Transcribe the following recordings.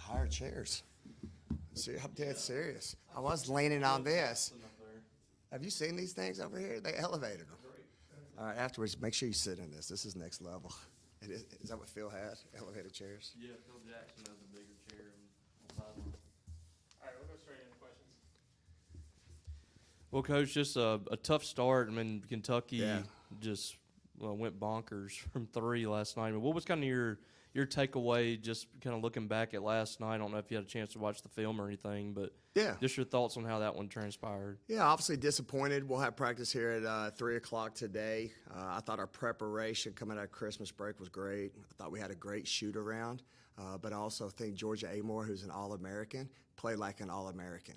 higher chairs. See, I'm dead serious. I was leaning on this. Have you seen these things over here? They elevated them. All right, afterwards, make sure you sit in this. This is next level. Is that what Phil had? Elevated chairs? Yeah, Phil Jackson has a bigger chair on the sideline. All right, we'll go straight into questions. Well, Coach, just a tough start. I mean, Kentucky just went bonkers from 3 last night. What was kind of your takeaway, just kind of looking back at last night? I don't know if you had a chance to watch the film or anything, but just your thoughts on how that one transpired. Yeah, obviously disappointed. We'll have practice here at 3 o'clock today. I thought our preparation coming out of Christmas break was great. I thought we had a great shoot-around, but I also think Georgia Amore, who's an All-American, played like an All-American.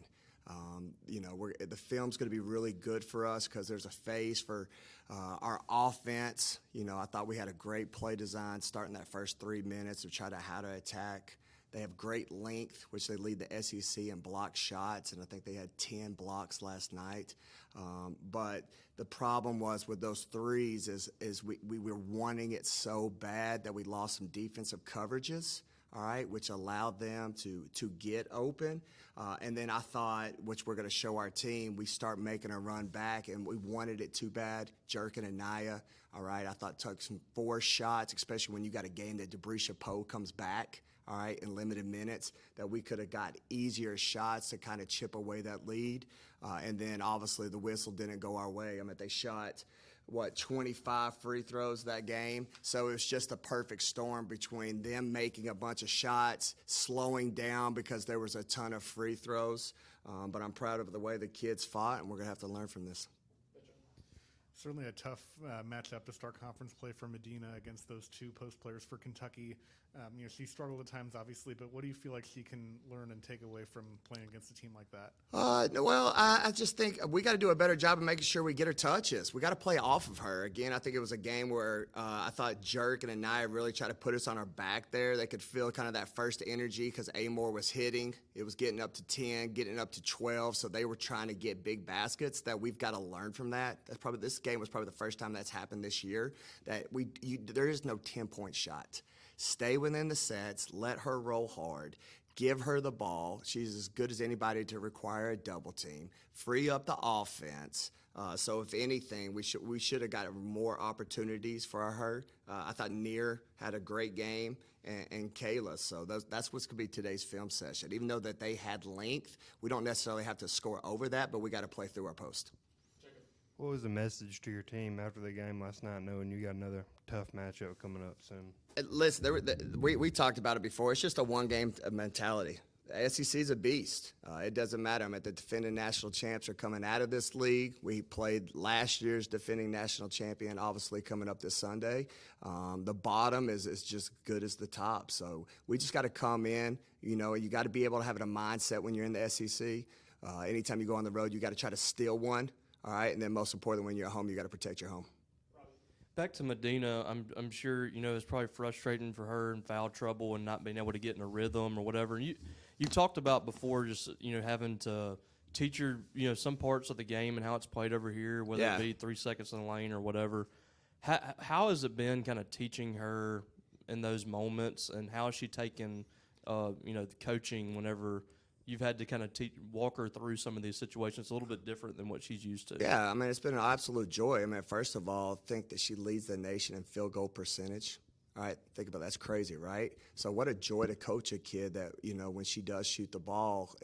The film's going to be really good for us because there's a phase for our offense. I thought we had a great play design starting that first 3 minutes of trying to how to attack. They have great length, which they lead the SEC in block shots, and I think they had 10 blocks last night. But the problem was with those threes is we were wanting it so bad that we lost some defensive coverages. All right, which allowed them to get open. And then I thought, which we're going to show our team, we start making a run back, and we wanted it too bad. Jerkin and Naya, all right, I thought took some forced shots, especially when you got a game that Debrisha Poe comes back, all right, in limited minutes, that we could have got easier shots to kind of chip away that lead. And then, obviously, the whistle didn't go our way. I mean, they shot 25 free throws that game. So it was just a perfect storm between them making a bunch of shots, slowing down because there was a ton of free throws. But I'm proud of the way the kids fought, and we're going to have to learn from this. Certainly a tough matchup to start conference play for Medina against those two post players for Kentucky. She struggled at times, obviously, but what do you feel like she can learn and take away from playing against a team like that? I just think we got to do a better job of making sure we get her touches. We got to play off of her. Again, I think it was a game where I thought Jerkin and Naya really tried to put us on our back there. They could feel kind of that first energy because Amore was hitting. It was getting up to 10, getting up to 12, so they were trying to get big baskets. That we've got to learn from that. This game was probably the first time that's happened this year, that there is no 10-point shot. Stay within the sets, let her roll hard, give her the ball. She's as good as anybody to require a double team, free up the offense. So if anything, we should have got more opportunities for her. I thought Neer had a great game, and Kayla. So that's what's going to be today's film session. Even though that they had length, we don't necessarily have to score over that, but we got to play through our post. What was the message to your team after the game last night, knowing you got another tough matchup coming up soon? Listen, we talked about it before. It's just a one-game mentality. The SEC is a beast. It doesn't matter. The defending national champs are coming out of this league. We played last year's defending national champion, obviously, coming up this Sunday. The bottom is just good as the top. So we just got to come in. You got to be able to have a mindset when you're in the SEC. Anytime you go on the road, you got to try to steal one. All right, and then most importantly, when you're at home, you got to protect your home. Back to Medina, I'm sure it's probably frustrating for her in foul trouble and not being able to get in a rhythm or whatever. And you talked about before just having to teach her some parts of the game and how it's played over here, whether it be 3 seconds in the lane or whatever. How has it been kind of teaching her in those moments, and how has she taken the coaching whenever you've had to kind of walk her through some of these situations a little bit different than what she's used to? Yeah, it's been an absolute joy. First of all, think that she leads the nation in field goal percentage. All right, think about that. That's crazy, right? So what a joy to coach a kid that, when she does shoot the ball,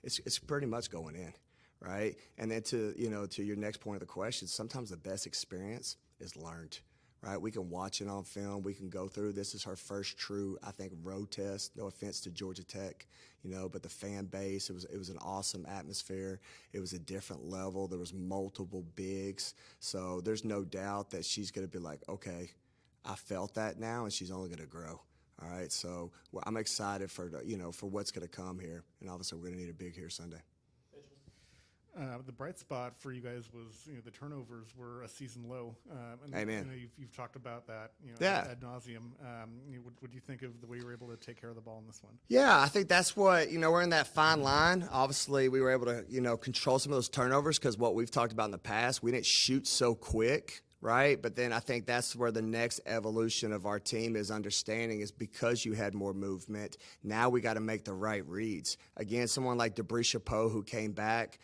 it's pretty much going in, right? And then to your next point of the question, sometimes the best experience is learned. Right, we can watch it on film. We can go through. This is her first true, I think, road test. No offense to Georgia Tech, but the fan base. It was an awesome atmosphere. It was a different level. There was multiple bigs, so there's no doubt that she's going to be like, okay, I felt that now, and she's only going to grow. All right, so I'm excited for what's going to come here, and obviously we're going to need a big here Sunday. The bright spot for you guys was, the turnovers were a season low. Amen. You've talked about that, ad nauseum. What do you think of the way you were able to take care of the ball in this one? Yeah, I think that's what, we're in that fine line. Obviously, we were able to, control some of those turnovers because what we've talked about in the past, we didn't shoot so quick. right? But then I think that's where the next evolution of our team is understanding is because you had more movement, now we got to make the right reads. Again, someone like Debrisha Poe who came back,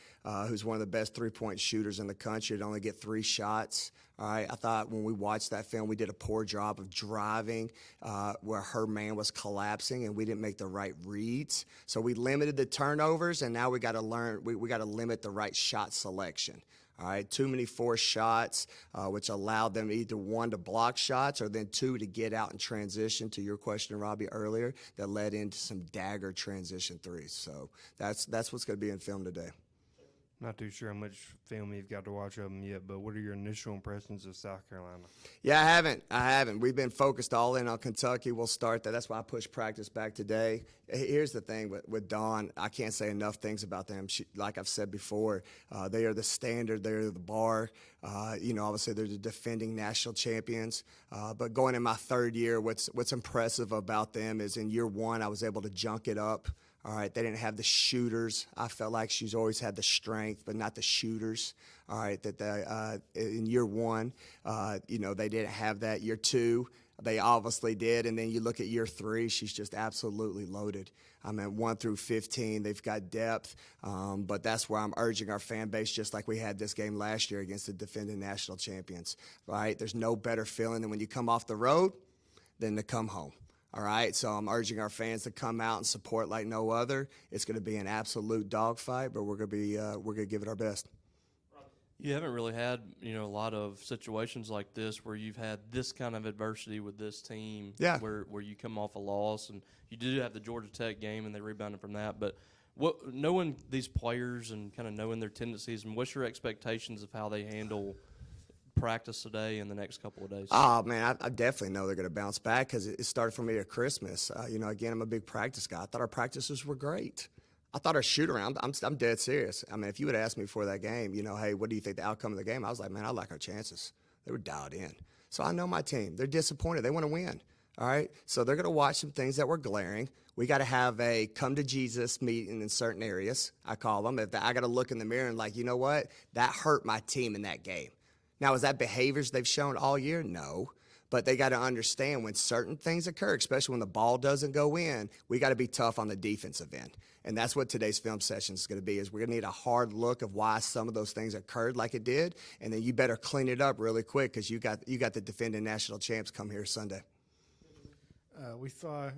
who's one of the best three-point shooters in the country, to only get 3 shots. All right, I thought when we watched that film, we did a poor job of driving where her man was collapsing, and we didn't make the right reads. So we limited the turnovers, and now we got to learn. We got to limit the right shot selection. All right, too many forced shots, which allowed them either 1 to block shots or then 2 to get out and transition. To your question, Robbie, earlier, that led into some dagger transition threes. So that's what's going to be in film today. Not too sure how much film you've got to watch of them yet, but what are your initial impressions of South Carolina? Yeah, I haven't. We've been focused all in on Kentucky. We'll start that. That's why I pushed practice back today. Here's the thing with Dawn. I can't say enough things about them. Like I've said before, they are the standard. They are the bar. Obviously they're the defending national champions. But going in my 3rd year, what's impressive about them is in year 1, I was able to junk it up. All right, they didn't have the shooters. I felt like she's always had the strength, but not the shooters. All right, in year 1, they didn't have that. Year 2, they obviously did, and then you look at year 3, she's just absolutely loaded. I mean, 1 through 15, they've got depth, but that's where I'm urging our fan base, just like we had this game last year against the defending national champions. Right, there's no better feeling than when you come off the road than to come home. All right, so I'm urging our fans to come out and support like no other. It's going to be an absolute dogfight, but we're going to give it our best. You haven't really had, a lot of situations like this where you've had this kind of adversity with this team. Yeah. Where you come off a loss, and you do have the Georgia Tech game, and they rebounded from that. But knowing these players and kind of knowing their tendencies, and what's your expectations of how they handle practice today and the next couple of days? Oh, man, I definitely know they're going to bounce back because it started for me at Christmas. Again, I'm a big practice guy. I thought our practices were great. I thought our shoot-around, I'm dead serious. I mean, if you would ask me before that game, hey, what do you think the outcome of the game? I was like, man, I like our chances. They were dialed in. So I know my team. They're disappointed. They want to win. All right? So they're going to watch some things that were glaring. We got to have a come-to-Jesus meeting in certain areas, I call them. I got to look in the mirror and like, you know what? That hurt my team in that game. Now, is that behaviors they've shown all year? No. But they got to understand when certain things occur, especially when the ball doesn't go in, we got to be tough on the defensive end. And that's what today's film session is going to be, is we're going to need a hard look of why some of those things occurred like it did. And then you better clean it up really quick because you got the defending national champs come here Sunday. We saw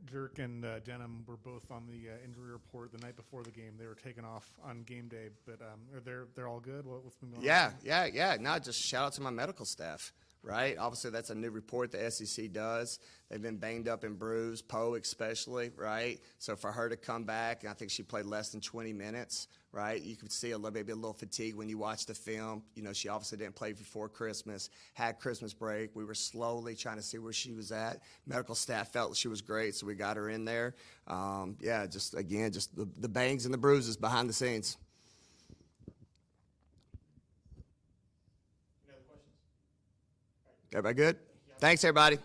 Jerk and Denham were both on the injury report the night before the game. They were taken off on game day, but they're all good? What's been going on? Yeah. No, just shout out to my medical staff, right? Obviously, that's a new report the SEC does. They've been banged up and bruised, Poe especially, right? So for her to come back, and I think she played less than 20 minutes, right? You could see maybe a little fatigue when you watch the film. She obviously didn't play before Christmas, had Christmas break. We were slowly trying to see where she was at. Medical staff felt she was great, so we got her in there. Just the bangs and the bruises behind the scenes. Everybody good? Thanks, everybody.